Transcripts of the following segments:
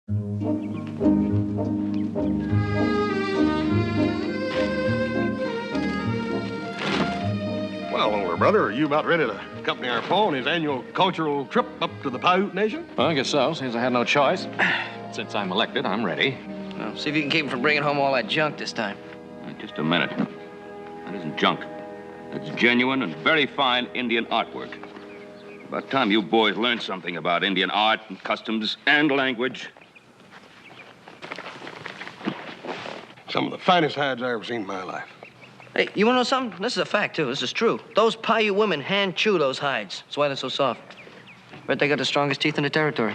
Well, older brother, are you about ready to accompany our Pa on his annual cultural trip up to the Paiute Nation? Well, I guess so. Seems I had no choice. Since I'm elected, I'm ready. Well, see if you can keep him from bringing home all that junk this time. Just a minute. That isn't junk. That's genuine and very fine Indian artwork. About time you boys learned something about Indian art and customs and language. Some of the finest hides I ever seen in my life. Hey, you want to know something? This is a fact, too. This is true. Those Paiute women hand-chew those hides. That's why they're so soft. Bet they got the strongest teeth in the territory.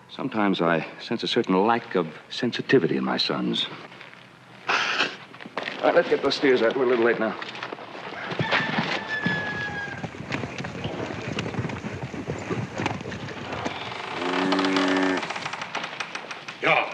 Sometimes I sense a certain lack of sensitivity in my sons. All right, let's get those steers out. We're a little late now. Yeah.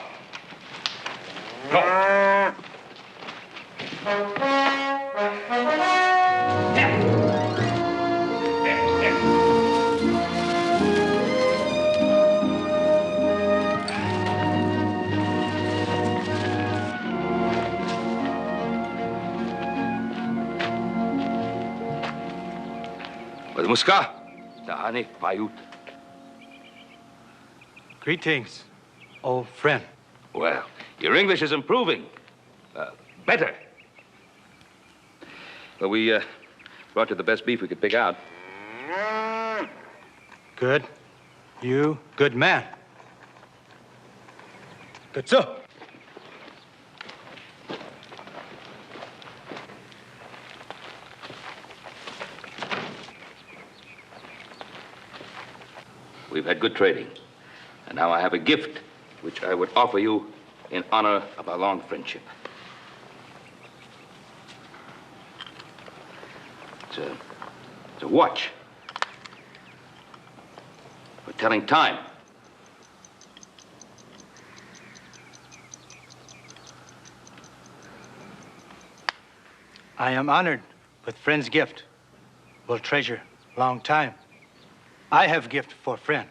Muska, Tahani Paiute. Greetings, old friend. Well, your English is improving. Better. Well, we brought you the best beef we could pick out. Good. You, good man. Good, sir. We've had good trading. And now I have a gift which I would offer you in honor of our long friendship. It's a watch for telling time. I am honored with friend's gift. Will treasure long time. I have gift for friend.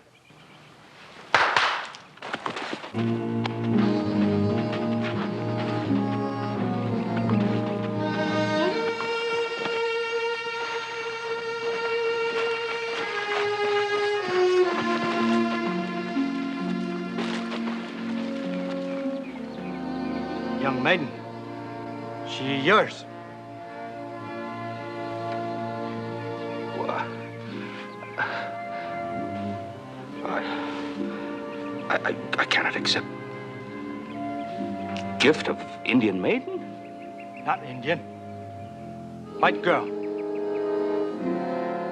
Young maiden, she yours. I cannot accept gift of Indian maiden? Not Indian. White girl.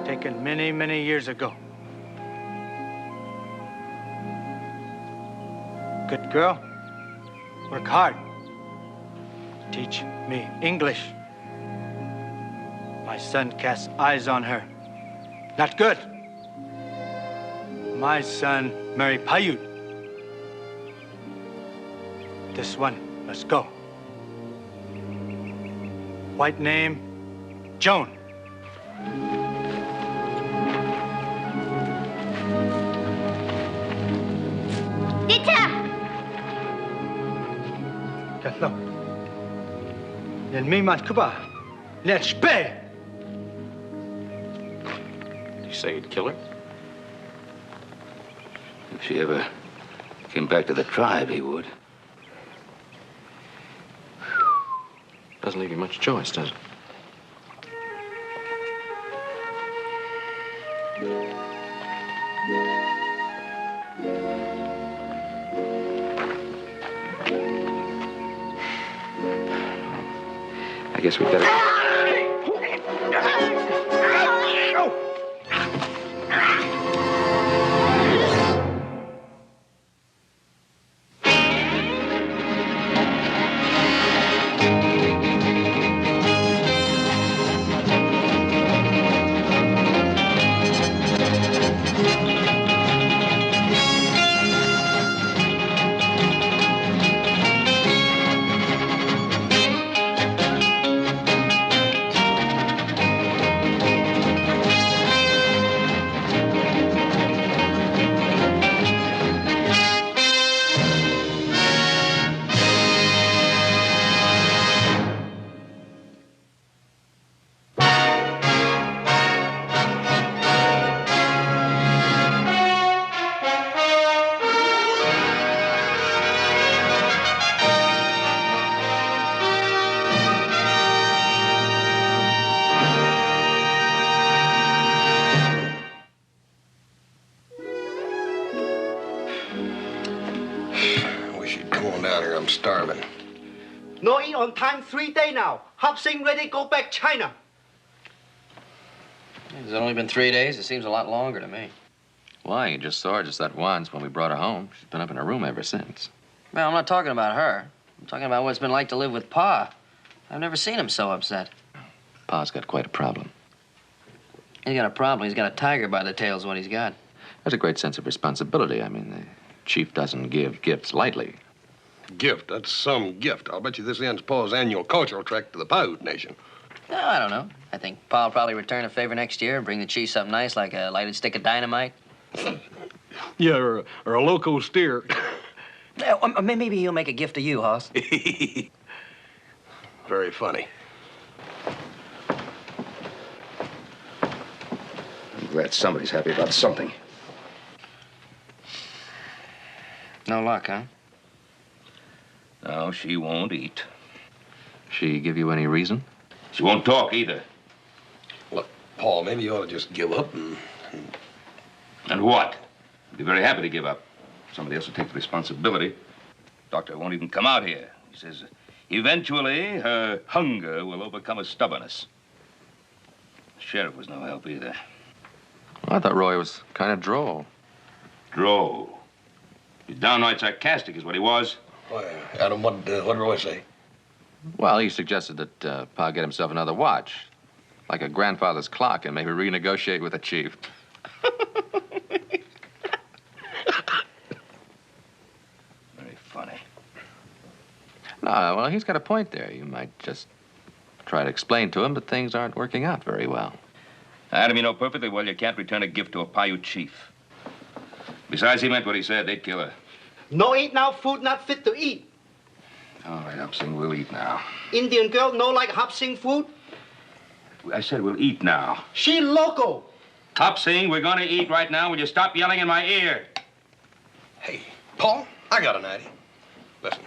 Taken many, many years ago. Good girl. Work hard. Teach me English. My son casts eyes on her. Not good. My son marry Paiute. This one must go. White name, Joan. Dita! Katlo. Nen mi man kuba. Net spay. Did you say you'd kill her? If she ever came back to the tribe, he would. Doesn't leave you much choice, does it? I guess we better... on down here. I'm starving. No eat on time 3 days now. Hop Sing ready go back China. It's only been 3 days. It seems a lot longer to me. Why? You just saw her just that once when we brought her home. She's been up in her room ever since. Well, I'm not talking about her. I'm talking about what it's been like to live with Pa. I've never seen him so upset. Pa's got quite a problem. He's got a problem. He's got a tiger by the tail's what he's got. There's a great sense of responsibility. I mean, the chief doesn't give gifts lightly. Gift? That's some gift. I'll bet you this ends Pa's annual cultural trek to the Paiute Nation. No, I don't know. I think Pa will probably return a favor next year and bring the chief something nice like a lighted stick of dynamite. Yeah, or a loco steer. Maybe he'll make a gift to you, Hoss. Very funny. I'm glad somebody's happy about something. No luck, huh? No, she won't eat. She give you any reason? She won't talk either. Look, Paul, maybe you ought to just give up and... And what? I'd be very happy to give up. Somebody else will take the responsibility. Doctor won't even come out here. He says, eventually, her hunger will overcome her stubbornness. The sheriff was no help either. I thought Roy was kind of droll. Droll. He's downright sarcastic is what he was. Why, Adam, what did Roy say? Well, he suggested that Pa get himself another watch, like a grandfather's clock, and maybe renegotiate with the chief. Very funny. No, well, he's got a point there. You might just try to explain to him that things aren't working out very well. Adam, you know perfectly well you can't return a gift to a Paiute chief. Besides, he meant what he said. They'd kill her. No eat now, food not fit to eat. All right, Hop Sing, we'll eat now. Indian girl no like Hop Sing food? I said we'll eat now. She loco. Hop Sing, we're going to eat right now. Will you stop yelling in my ear? Hey, Paul, I got an idea. Listen,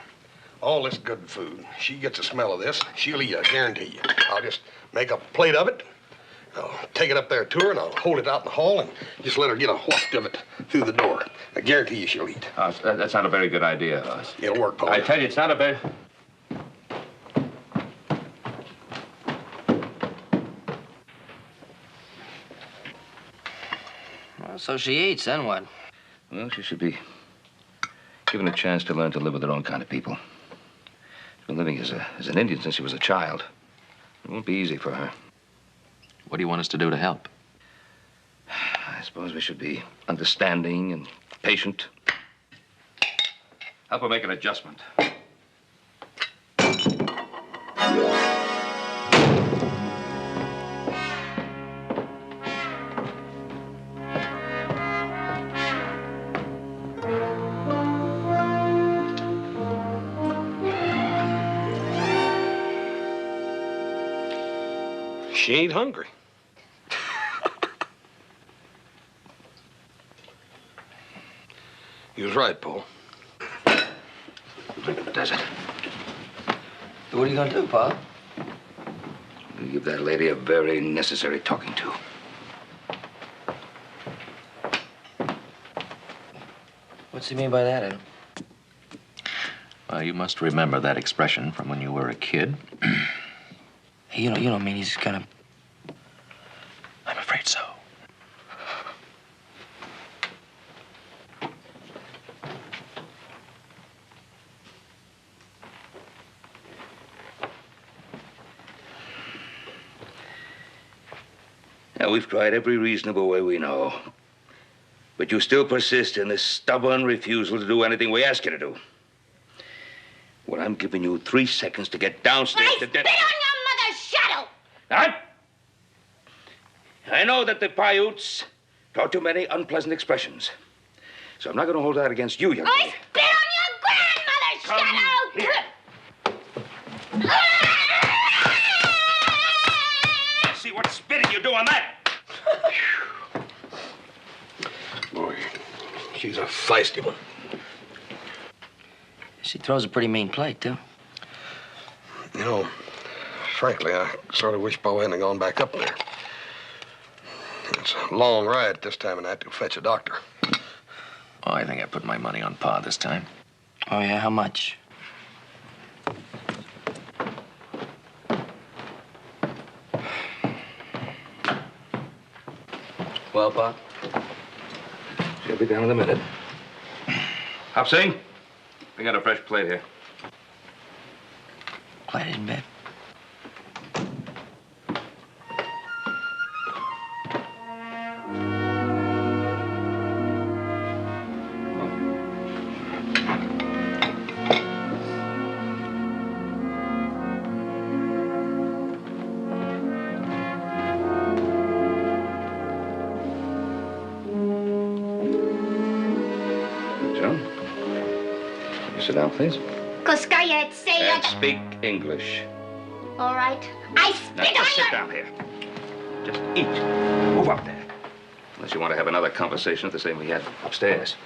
all this good food, she gets a smell of this, she'll eat, I guarantee you. I'll just make a plate of it. I'll take it up there to her, and I'll hold it out in the hall and just let her get a waft of it through the door. I guarantee you she'll eat. That's not a very good idea, Hoss. It'll work, Paul. I tell you, it's not a very... Well, so she eats, then what? Well, she should be given a chance to learn to live with her own kind of people. She's been living as an Indian since she was a child. It won't be easy for her. What do you want us to do to help? I suppose we should be understanding and patient. Help her make an adjustment. She ain't hungry. He was right, Paul. Does it? What are you gonna do, Pa? We'll give that lady a very necessary talking to. What's he mean by that, Adam? Well, you must remember that expression from when you were a kid. Hey, you don't mean he's gonna... I'm afraid so. Now, we've tried every reasonable way we know. But you still persist in this stubborn refusal to do anything we ask you to do. Well, I'm giving you 3 seconds to get downstairs I to spit on your mother's shadow! Huh? I know that the Paiutes taught you many unpleasant expressions. So I'm not going to hold that against you, young I lady. spit on your grandmother's Come shadow! here. See what spitting you do on that? Boy, she's a feisty one. She throws a pretty mean plate, too. You know, frankly, I sort of wish Bo hadn't gone back up there. It's a long ride at this time of night to fetch a doctor. Oh, I think I put my money on Pa this time. Oh, yeah? How much? Well, Pop? She'll be down in a minute. Hop Sing, bring out a fresh plate here. Quiet in bed. Sit down, please. And speak English. All right. I Now, spit just sit on you. down here. Just eat. Move up there. Unless you want to have another conversation the same we had upstairs.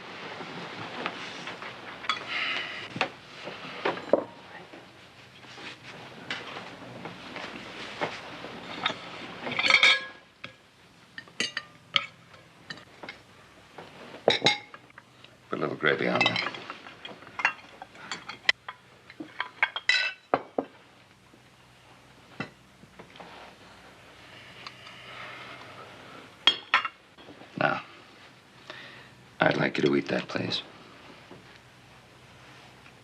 Put a little gravy on there. Now, I'd like you to eat that, please.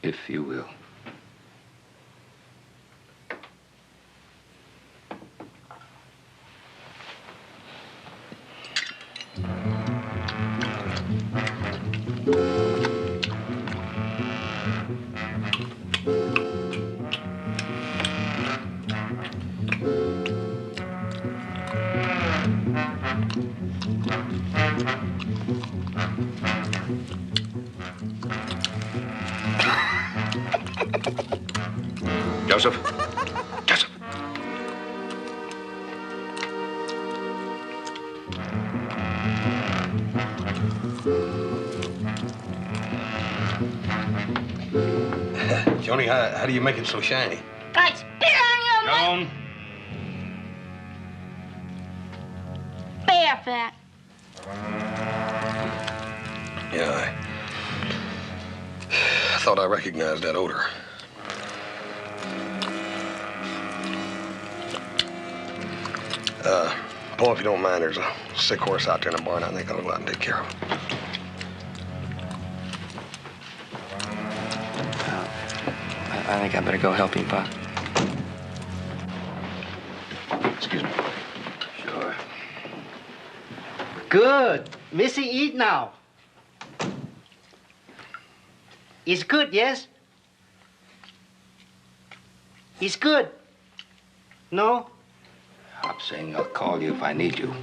If you will. Joseph. Joseph. Joni, how do you make it so shiny? I spit on your mother. Joan. Bear fat. Yeah, I thought I recognized that odor. Paul, if you don't mind, there's a sick horse out there in the barn. I think I'll go out and take care of him. I think I better go help him, Pop. Excuse me. Sure. Good. Missy, eat now. It's good, yes? It's good. No? Hop Sing, I'll call you if I need you.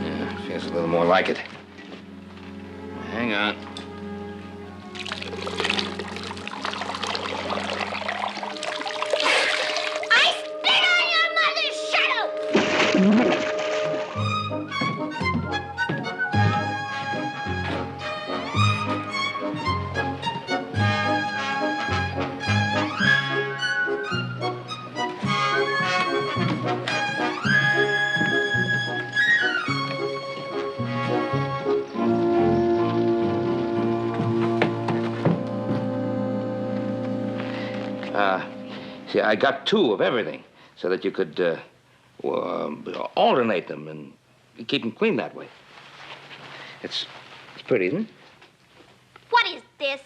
Yeah, feels a little more like it. Hang on. See, I got two of everything so that you could alternate them and keep them clean that way. It's pretty, isn't it? What is this?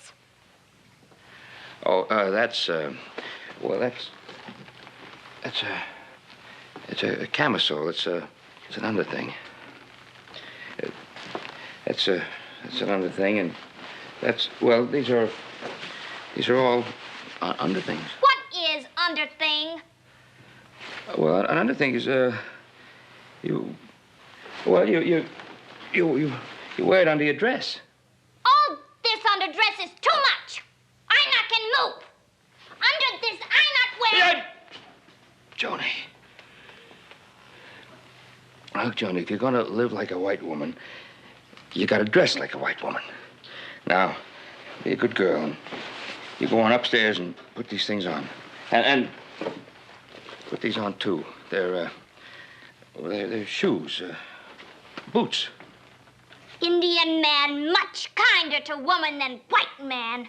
Oh, that's it's a camisole. It's an underthing. It's an underthing, and these are all underthings. What is underthing? Well, an underthing is you wear it under your dress. All this underdress is too much. I not can move. Under this, I not wear. Joni. Look, Joni, if you're going to live like a white woman, you got to dress like a white woman. Now, be a good girl, and you go on upstairs and put these things on. And put these on, too. They're Well, they're shoes, boots. Indian man much kinder to woman than white man.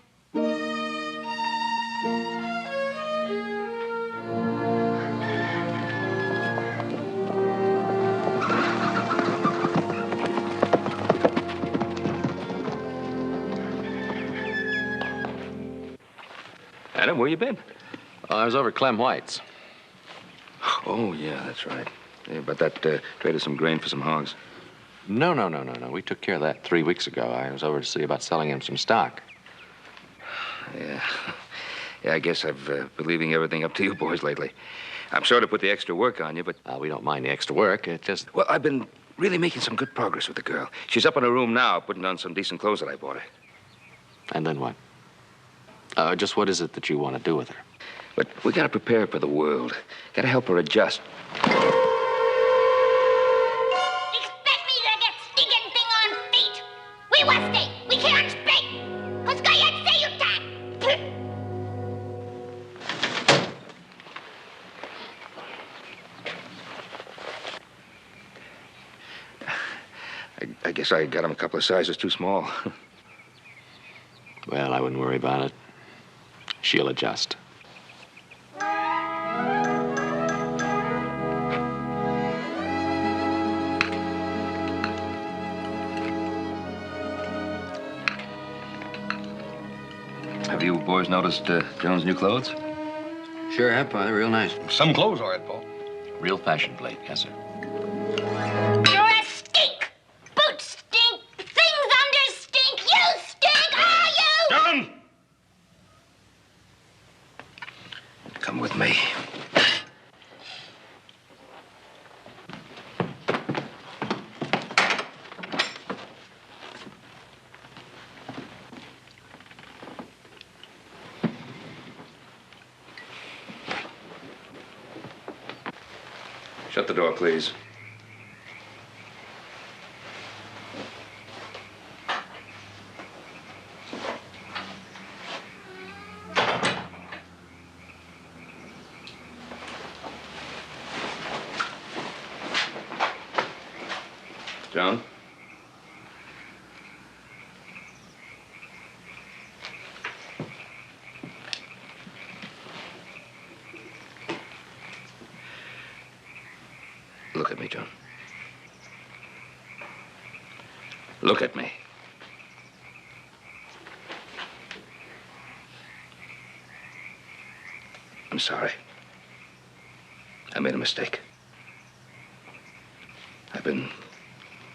Adam, where you been? I was over at Clem White's. Oh, yeah, that's right. Yeah, but that traded some grain for some hogs. No. We took care of that 3 weeks ago. I was over to see about selling him some stock. Yeah. Yeah, I guess I've been leaving everything up to you boys lately. I'm sorry to put the extra work on you, but... We don't mind the extra work. It just... Well, I've been really making some good progress with the girl. She's up in her room now, putting on some decent clothes that I bought her. And then what? Just what is it that you want to do with her? But we gotta prepare her for the world. Gotta help her adjust. Expect me to get stinking thing on feet. We was stay. We can't speak. Cause I say you time. I guess I got him a couple of sizes too small. Well, I wouldn't worry about it. She'll adjust. Have you boys noticed Joan's new clothes? Sure have, Father. Real nice. Some clothes, all right, Paul. Real fashion plate, yes, sir. You're a stink. Boots stink. Things under stink. You stink. Are you? Joan! Come with me. Shut the door, please. Joan? Look at me, Joan. Look at me. I'm sorry. I made a mistake. I've been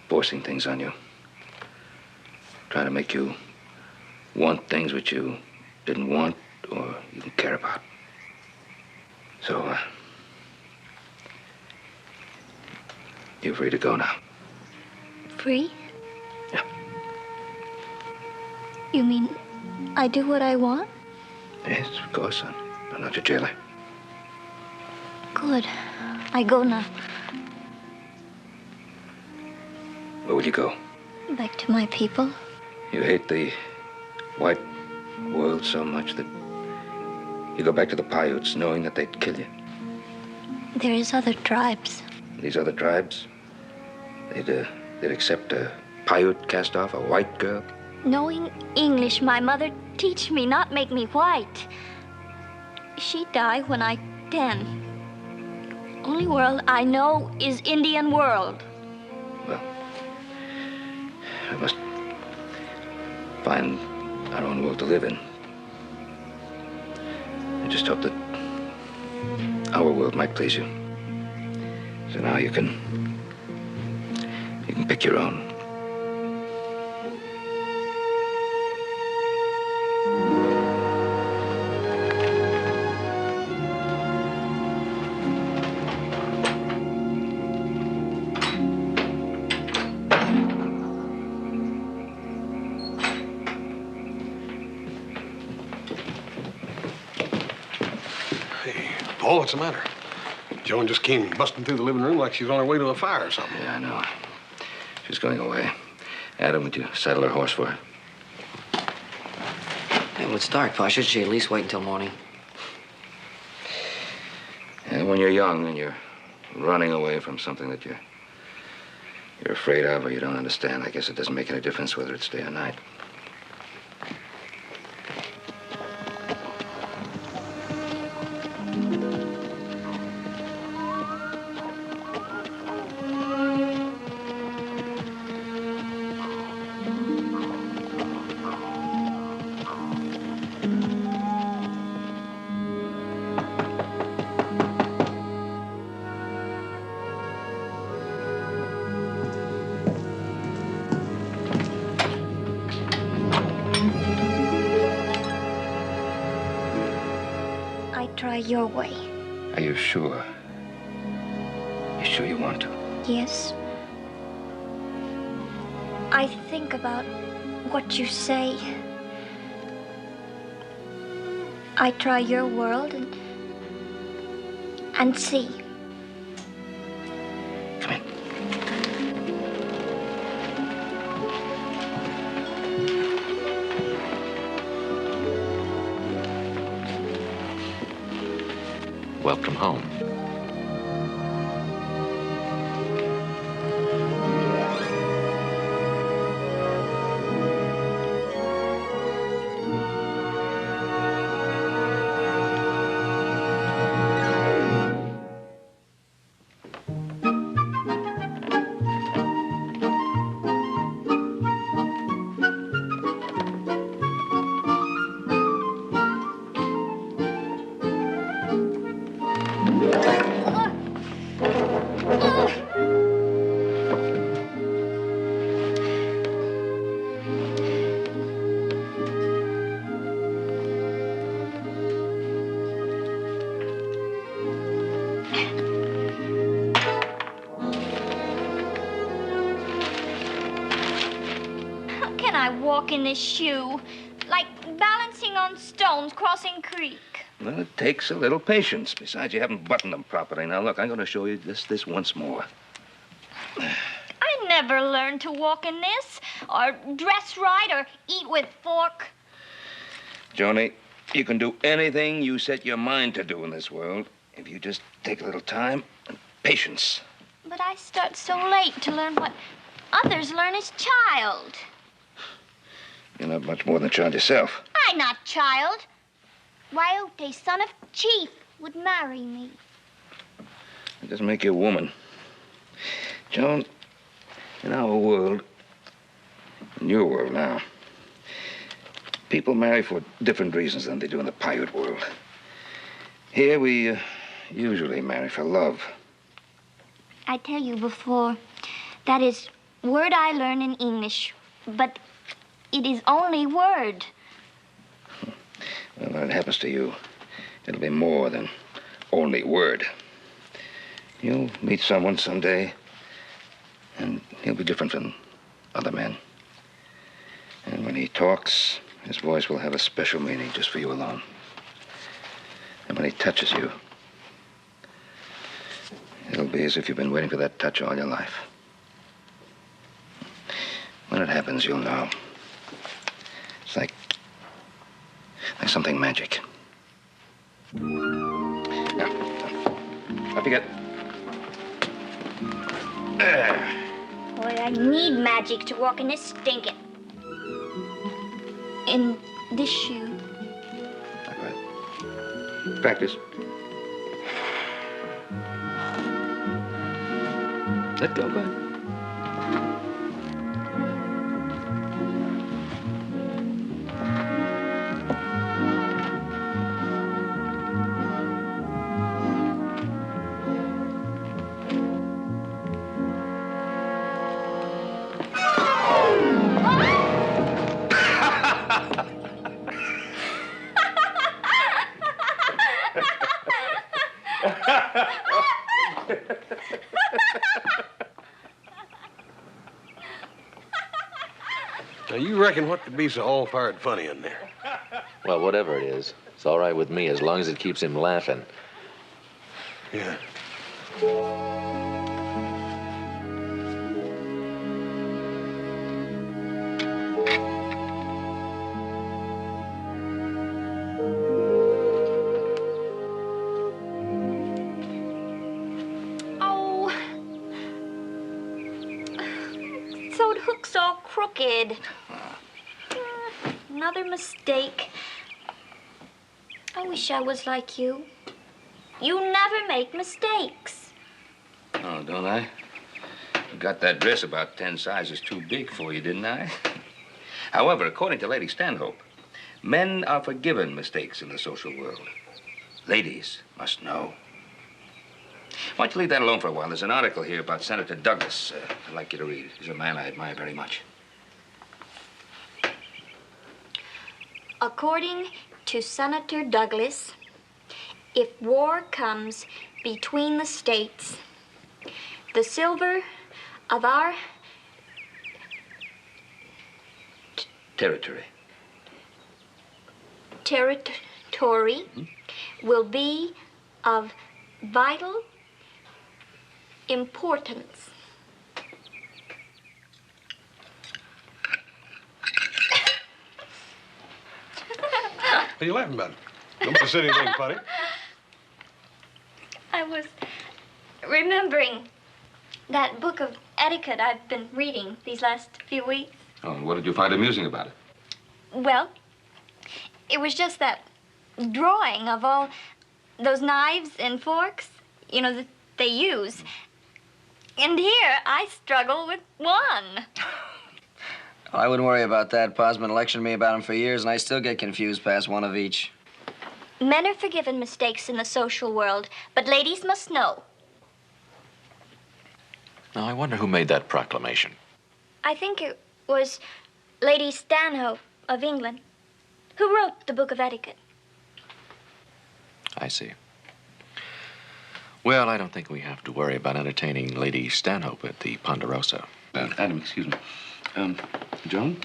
forcing things on you. Trying to make you want things which you didn't want or even care about. So, you're free to go now. Free? Yeah. You mean I do what I want? Yes, of course. I'm not your jailer. Good. I go now. Where would you go? Back to my people. You hate the white world so much that you go back to the Paiutes knowing that they'd kill you. There is other tribes. These other tribes, they'd accept a Paiute cast-off, a white girl. Knowing English, my mother teach me, not make me white. She died when I 10. Only world I know is Indian world. Well, we must find our own world to live in. I just hope that our world might please you. So now you can pick your own. Paul, what's the matter? Joan just came busting through the living room like she's on her way to a fire or something. Yeah, I know. She's going away. Adam, would you saddle her horse for her? Hey, well, it's dark, Pa. Should she at least wait until morning? And when you're young and you're running away from something that you're afraid of or you don't understand. I guess it doesn't make any difference whether it's day or night. Try your way. Are you sure? You sure you want to? Yes. I think about what you say. I try your world and see. Come in. Welcome home. Walk in this shoe, like balancing on stones crossing creek. Well, it takes a little patience. Besides, you haven't buttoned them properly. Now, look, I'm going to show you this once more. I never learned to walk in this, or dress right, or eat with fork. Joni, you can do anything you set your mind to do in this world if you just take a little time and patience. But I start so late to learn what others learn as child. You're not much more than a child yourself. I'm not child. Paiute, son of chief, would marry me. It doesn't make you a woman. Joan, in our world, in your world now, people marry for different reasons than they do in the Paiute world. Here, we usually marry for love. I tell you before, that is word I learn in English, but it is only word. Well, when it happens to you, it'll be more than only word. You'll meet someone someday, and he'll be different from other men. And when he talks, his voice will have a special meaning just for you alone. And when he touches you, it'll be as if you've been waiting for that touch all your life. When it happens, you'll know. It's like something magic. Now, up you get. Boy, I need magic to walk in this stinking. In this shoe. All right. Practice. Let go, go ahead. Now, you reckon what could be so all-fired funny in there? Well, whatever it is, it's all right with me as long as it keeps him laughing. Yeah. looks all crooked. Another mistake. I wish I was like you. You never make mistakes. Oh, don't I? Got that dress about 10 sizes too big for you, didn't I? However, according to Lady Stanhope, men are forgiven mistakes in the social world. Ladies must know. Why don't you leave that alone for a while? There's an article here about Senator Douglas I'd like you to read. He's a man I admire very much. According to Senator Douglas, if war comes between the states, the silver of our Territory. Territory will be of vital importance. What are you laughing about? Don't be say anything funny. I was remembering that book of etiquette I've been reading these last few weeks. Oh, and what did you find amusing about it? Well, it was just that drawing of all those knives and forks, you know, that they use. And here, I struggle with one. I wouldn't worry about that. Pa's been lecturing me about them for years, and I still get confused past one of each. Men are forgiven mistakes in the social world, but ladies must know. Now, I wonder who made that proclamation. I think it was Lady Stanhope of England, who wrote the Book of Etiquette. I see. Well, I don't think we have to worry about entertaining Lady Stanhope at the Ponderosa. Adam, excuse me. Joan,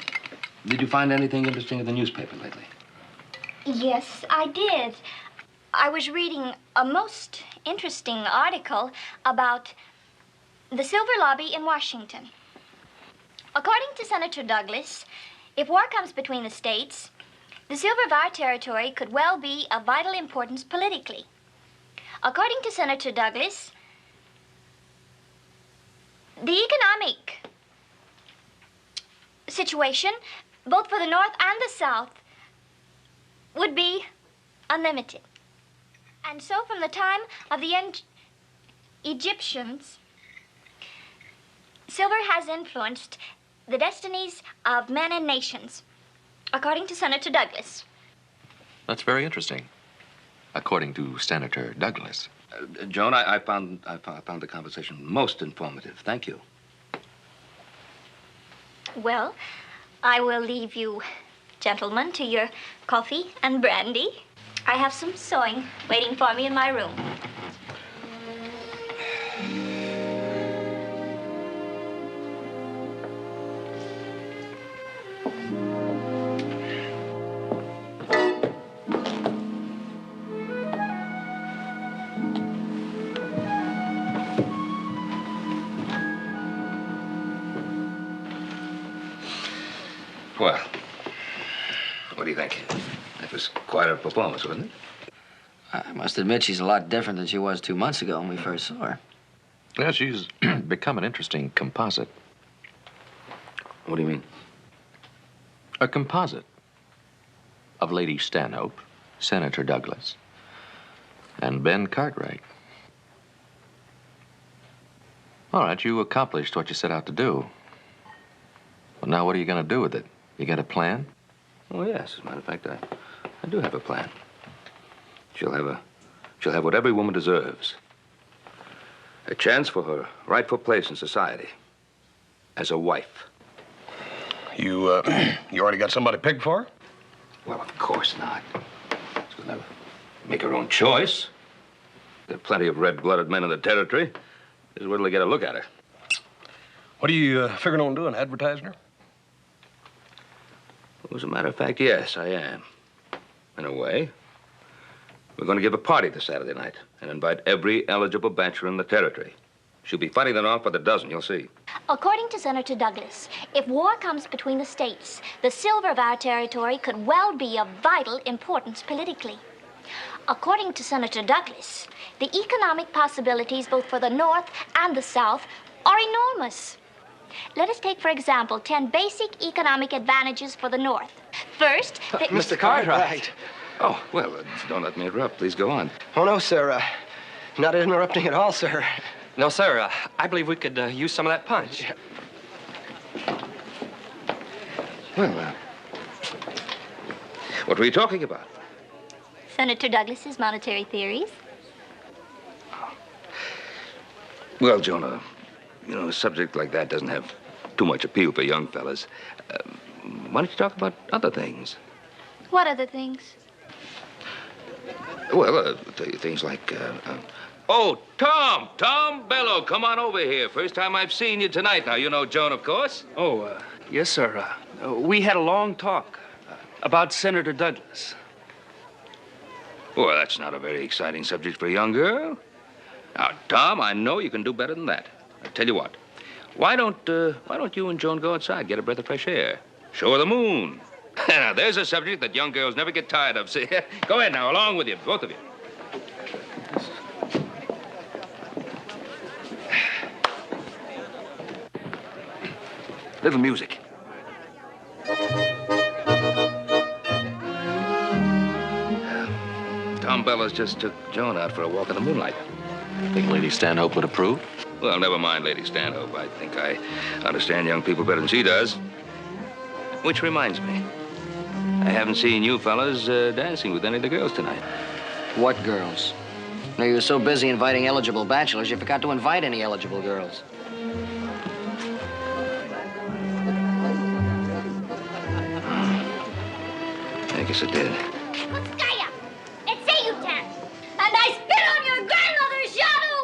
did you find anything interesting in the newspaper lately? Yes, I did. I was reading a most interesting article about the Silver Lobby in Washington. According to Senator Douglas, if war comes between the states, the silver of our territory could well be of vital importance politically. According to Senator Douglas, the economic situation, both for the North and the South, would be unlimited. And so from the time of the Egyptians, silver has influenced the destinies of men and nations, according to Senator Douglas. That's very interesting. According to Senator Douglas. Joan, I found the conversation most informative. Thank you. Well, I will leave you, gentlemen, to your coffee and brandy. I have some sewing waiting for me in my room. Well, what do you think? That was quite a performance, wasn't it? I must admit she's a lot different than she was 2 months ago when we first saw her. Yeah, she's become an interesting composite. What do you mean? A composite of Lady Stanhope, Senator Douglas, and Ben Cartwright. All right, you accomplished what you set out to do. Well, now what are you going to do with it? You got a plan? Oh, yes. As a matter of fact, I do have a plan. She'll have what every woman deserves. A chance for her rightful place in society. As a wife. You already got somebody picked for her? Well, of course not. She's gonna make her own choice. There are plenty of red-blooded men in the territory. Just wait till they get a look at her. What are you figuring on doing, advertising her? Well, as a matter of fact, yes, I am. In a way. We're going to give a party this Saturday night and invite every eligible bachelor in the territory. She'll be fighting them off by the dozen, you'll see. According to Senator Douglas, if war comes between the states, the silver of our territory could well be of vital importance politically. According to Senator Douglas, the economic possibilities both for the North and the South are enormous. Let us take, for example, 10 basic economic advantages for the North. First, Mr. Cartwright. Oh, well, don't let me interrupt. Please go on. Oh, no, sir. Not interrupting at all, sir. No, sir. I believe we could use some of that punch. Well, what were you talking about? Senator Douglas's monetary theories. Well, Jonah, you know, a subject like that doesn't have too much appeal for young fellas. Why don't you talk about other things? What other things? Well, things like, Oh, Tom! Tom Bello, come on over here. First time I've seen you tonight. Now, you know Joan, of course. Oh, yes, sir. We had a long talk about Senator Douglas. Well, that's not a very exciting subject for a young girl. Now, Tom, I know you can do better than that. I tell you what. Why don't you and Joan go outside, get a breath of fresh air? Show her the moon. Now, there's a subject that young girls never get tired of. See? Go ahead now, along with you, both of you. Little music. Tom Bellows just took Joan out for a walk in the moonlight. Think Lady Stanhope would approve? Well, never mind Lady Stanhope. I think I understand young people better than she does. Which reminds me, I haven't seen you fellas dancing with any of the girls tonight. What girls? No, you were so busy inviting eligible bachelors, you forgot to invite any eligible girls. I guess I did. Putskaya! It's a utan! And I spit on your grandmother's shadow!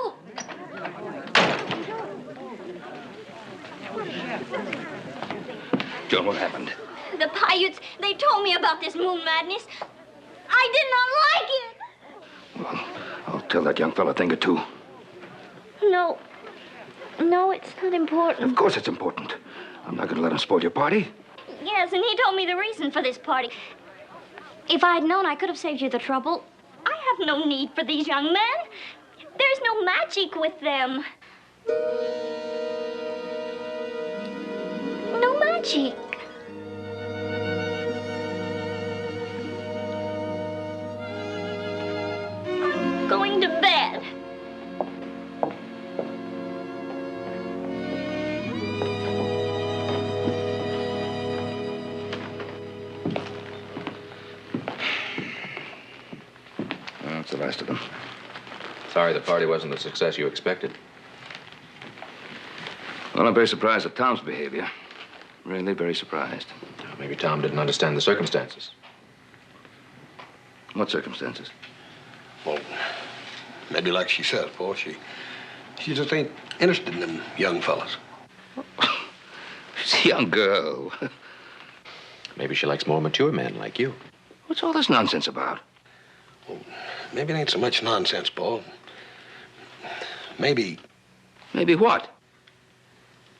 Joan, what happened? The Paiutes, they told me about this moon madness. I did not like it. Well, I'll tell that young fella a thing or two. No. No, it's not important. Of course it's important. I'm not going to let him spoil your party. Yes, and he told me the reason for this party. If I had known, I could have saved you the trouble. I have no need for these young men. There's no magic with them. No magic. I'm going to bed. That's the last of them. Sorry the party wasn't the success you expected. Well, I'm very surprised at Tom's behavior. Really very surprised. Maybe Tom didn't understand the circumstances. What circumstances? Well, maybe like she says, Paul, she just ain't interested in them young fellas. She's a young girl. Maybe she likes more mature men like you. What's all this nonsense about? Well, maybe it ain't so much nonsense, Paul. Maybe... Maybe what?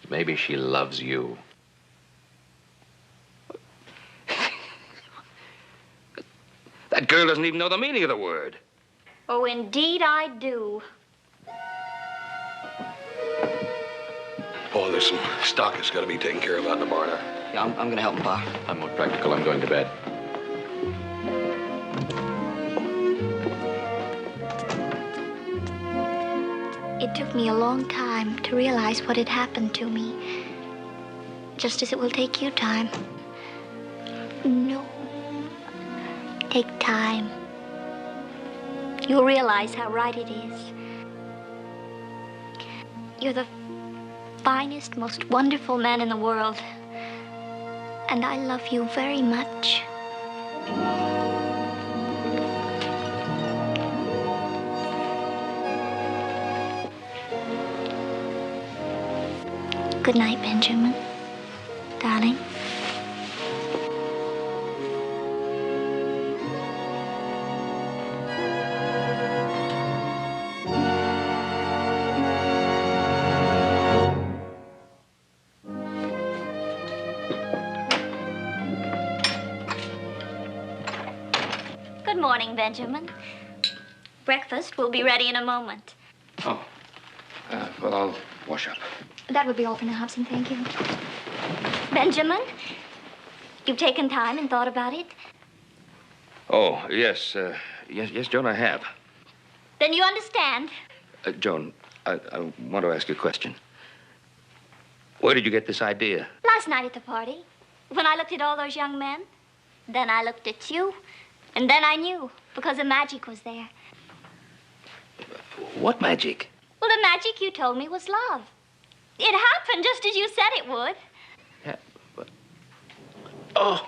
Maybe she loves you. That girl doesn't even know the meaning of the word. Oh, indeed I do. Paul, there's some stock that's got to be taken care of out in the barn. Yeah, I'm going to help him, Pa. I'm more practical. I'm going to bed. It took me a long time to realize what had happened to me. Just as it will take you time. No. Take time. You'll realize how right it is. You're the finest, most wonderful man in the world. And I love you very much. Good night, Benjamin. Darling. Good morning, Benjamin. Breakfast will be ready in a moment. Oh. Well, I'll wash up. That would be all for now, Hobson. Thank you. Benjamin, you've taken time and thought about it? Oh, yes. Yes, Joan, I have. Then you understand. Joan, I want to ask you a question. Where did you get this idea? Last night at the party, when I looked at all those young men, then I looked at you, and then I knew, because the magic was there. What magic? Well, the magic you told me was love. It happened just as you said it would. Yeah, but... Oh,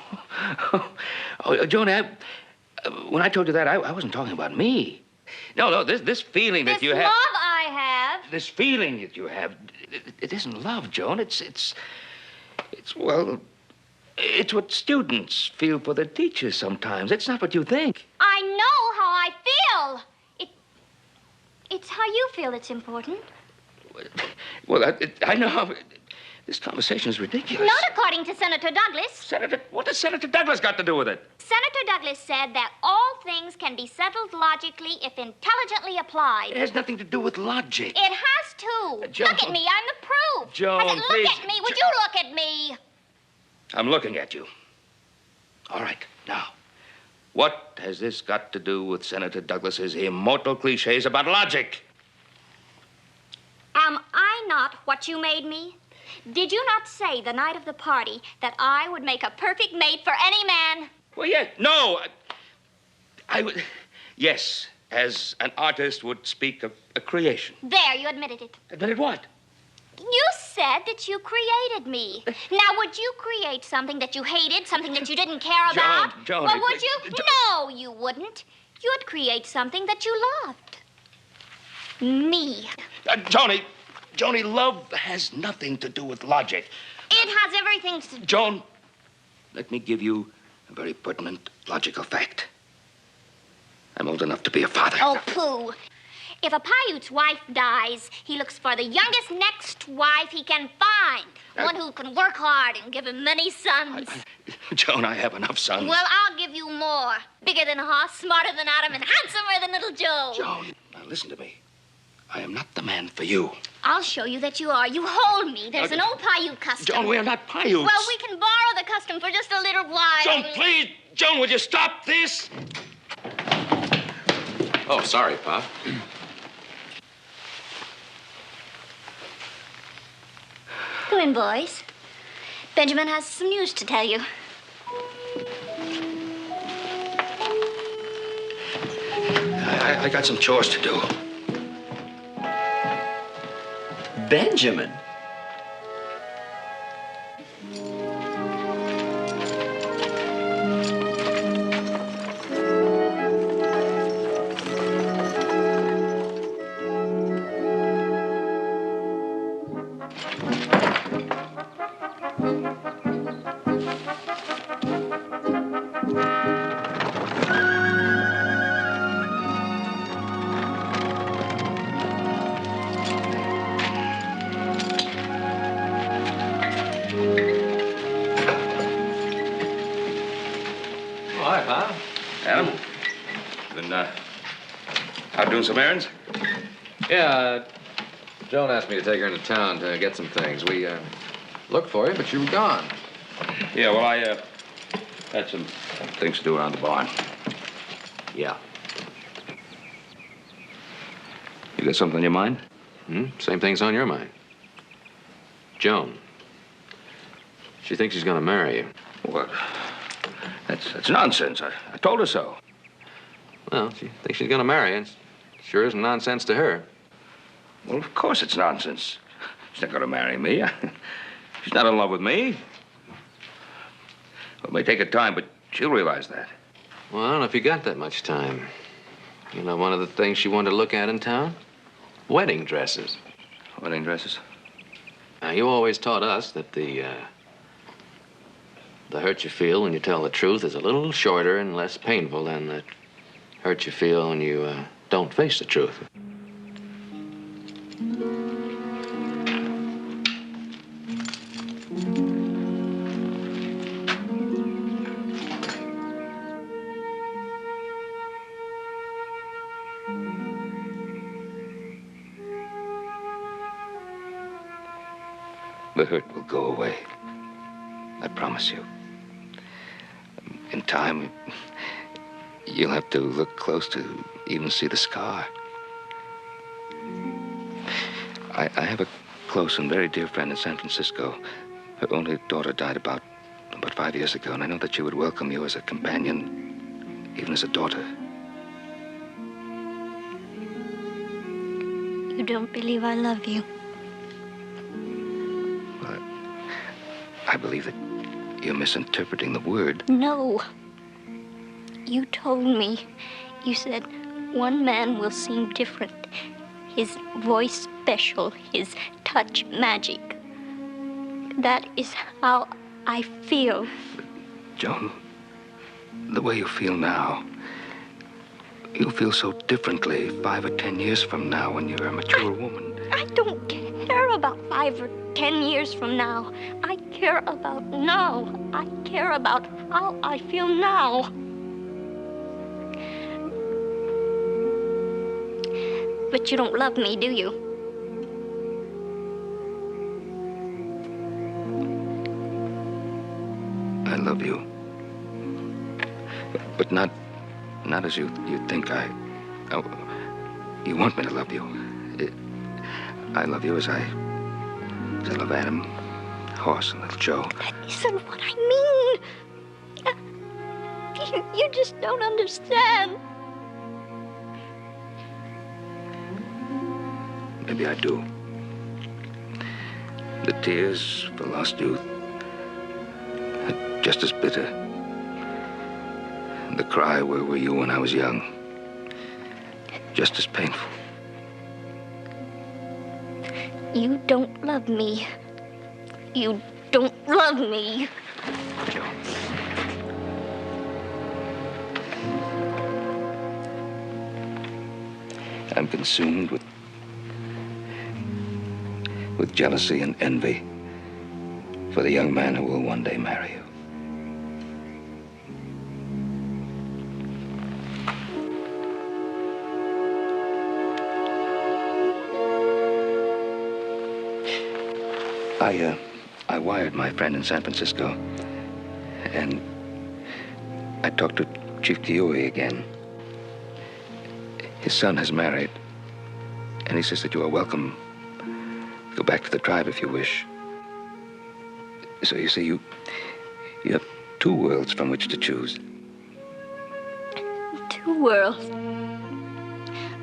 Joan, when I told you that, I wasn't talking about me. No, this feeling that you have... This love I have. This feeling that you have, it isn't love, Joan. It's what students feel for their teachers sometimes. It's not what you think. I know how I feel. It's how you feel that's important. Well, I know how... This conversation is ridiculous. Not according to Senator Douglas. What has Senator Douglas got to do with it? Senator Douglas said that all things can be settled logically if intelligently applied. It has nothing to do with logic. It has to. Joan. Look at me. I'm the proof. Joan, I said, look please. at me. Would you look at me? I'm looking at you. All right, now, what has this got to do with Senator Douglas's immortal cliches about logic? Am I not what you made me? Did you not say the night of the party that I would make a perfect mate for any man? Well, yeah, no. I would... Yes, as an artist would speak of a creation. There, you admitted it. Admitted what? You said that you created me. Now, would you create something that you hated, something that you didn't care about? Joan, Well, would you? No, you wouldn't. You'd create something that you loved. Me. Joni, love has nothing to do with logic. It has everything to do... Joan, let me give you a very pertinent logical fact. I'm old enough to be a father. Oh, pooh. If a Paiute's wife dies, he looks for the youngest next wife he can find. One who can work hard and give him many sons. Joan, I have enough sons. Well, I'll give you more. Bigger than Hoss, smarter than Adam, and handsomer than little Joe. Joan, now listen to me. I am not the man for you. I'll show you that you are. You hold me. There's an old Paiute custom. Joan, we are not Paiutes. Well, we can borrow the custom for just a little while. Joan, please. Joan, would you stop this? Oh, sorry, Pop. Come in, boys. Benjamin has some news to tell you. I got some chores to do. Benjamin? Adam, been out doing some errands? Yeah, Joan asked me to take her into town to get some things. We looked for you, but you were gone. Yeah, well, I had some things to do around the barn. Yeah. You got something on your mind? Same thing's on your mind. Joan. She thinks she's gonna marry you. What? That's nonsense. I told her so. Well, she thinks she's gonna marry you. It sure isn't nonsense to her. Well, of course it's nonsense. She's not gonna marry me. She's not in love with me. Well, it may take her time, but she'll realize that. Well, I don't know if you got that much time. You know, one of the things she wanted to look at in town? Wedding dresses. Wedding dresses? Now, you always taught us that the hurt you feel when you tell the truth is a little shorter and less painful than the hurt you feel when you don't face the truth. The hurt will go away. I promise you. In time, you'll have to look close to even see the scar. I have a close and very dear friend in San Francisco. Her only daughter died about 5 years ago, and I know that she would welcome you as a companion, even as a daughter. You don't believe I love you? Well, I believe that you're misinterpreting the word. No. You told me. You said one man will seem different. His voice special, his touch magic. That is how I feel. Joan, the way you feel now, you'll feel so differently 5 or 10 years from now when you're a mature woman. I don't care about 5 or 10 years from now. I care about now. I care about how I feel now. But you don't love me, do you? I love you. But not as you think you want me to love you. I love you as I love Adam, Horse, and little Joe. That isn't what I mean. You just don't understand. Maybe I do. The tears for lost youth are just as bitter. The cry, where were you when I was young? Just as painful. You don't love me. You don't love me. Joe. I'm consumed with jealousy and envy for the young man who will one day marry you. I wired my friend in San Francisco, and I talked to Chief Kiui again. His son has married, and he says that you are welcome. Go back to the tribe if you wish. So you see, you have 2 worlds from which to choose. 2 worlds.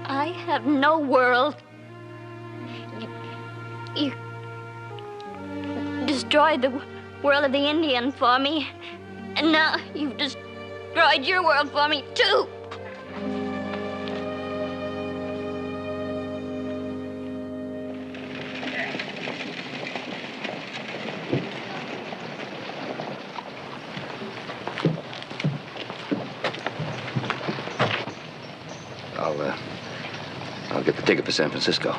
I have no world. You destroyed the world of the Indian for me, and now you've destroyed your world for me, too. I'll get the ticket for San Francisco.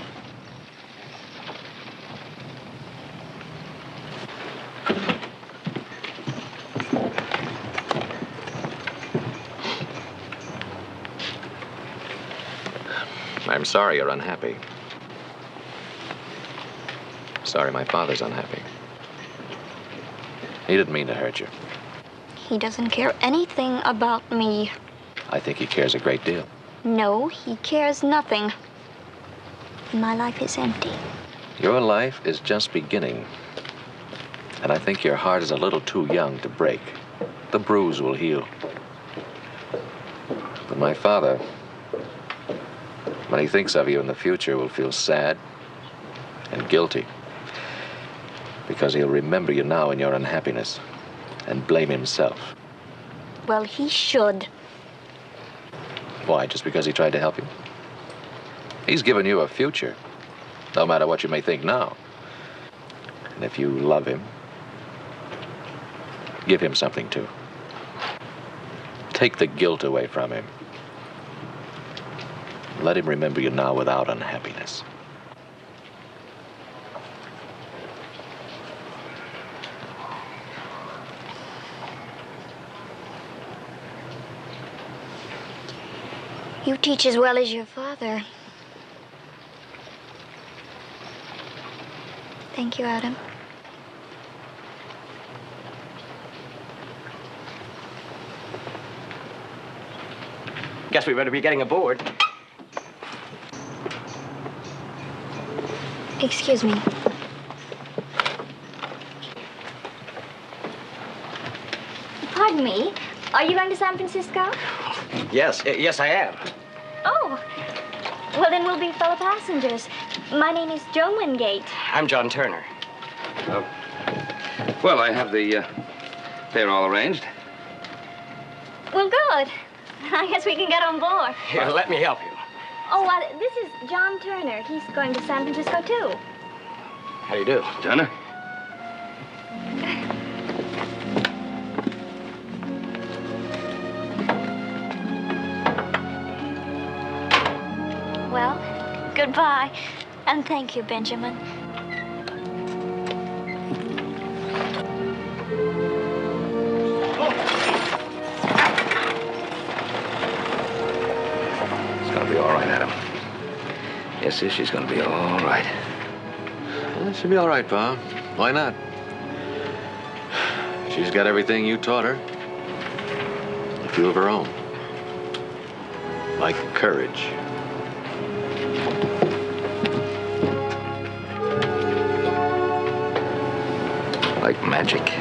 I'm sorry you're unhappy. Sorry my father's unhappy. He didn't mean to hurt you. He doesn't care anything about me. I think he cares a great deal. No, he cares nothing. My life is empty. Your life is just beginning. And I think your heart is a little too young to break. The bruise will heal. But my father, when he thinks of you in the future, will feel sad and guilty. Because he'll remember you now in your unhappiness and blame himself. Well, he should. Why, just because he tried to help you? He's given you a future, no matter what you may think now. And if you love him, give him something too. Take the guilt away from him. Let him remember you now without unhappiness. You teach as well as your father. Thank you, Adam. Guess we better be getting aboard. Excuse me. Pardon me. Are you going to San Francisco? Yes, yes, I am. Oh. Well, then we'll be fellow passengers. My name is Joan Wingate. I'm John Turner. Well, I have the fare all arranged. Well, good. I guess we can get on board. Here, let me help you. Oh, this is John Turner. He's going to San Francisco, too. How do you do? Turner? Well, goodbye. And thank you, Benjamin. It's gonna be all right, Adam. Yes, sis, she's gonna be all right. Well, she'll be all right, Pa. Why not? She's got everything you taught her. A few of her own. Like courage. Like magic.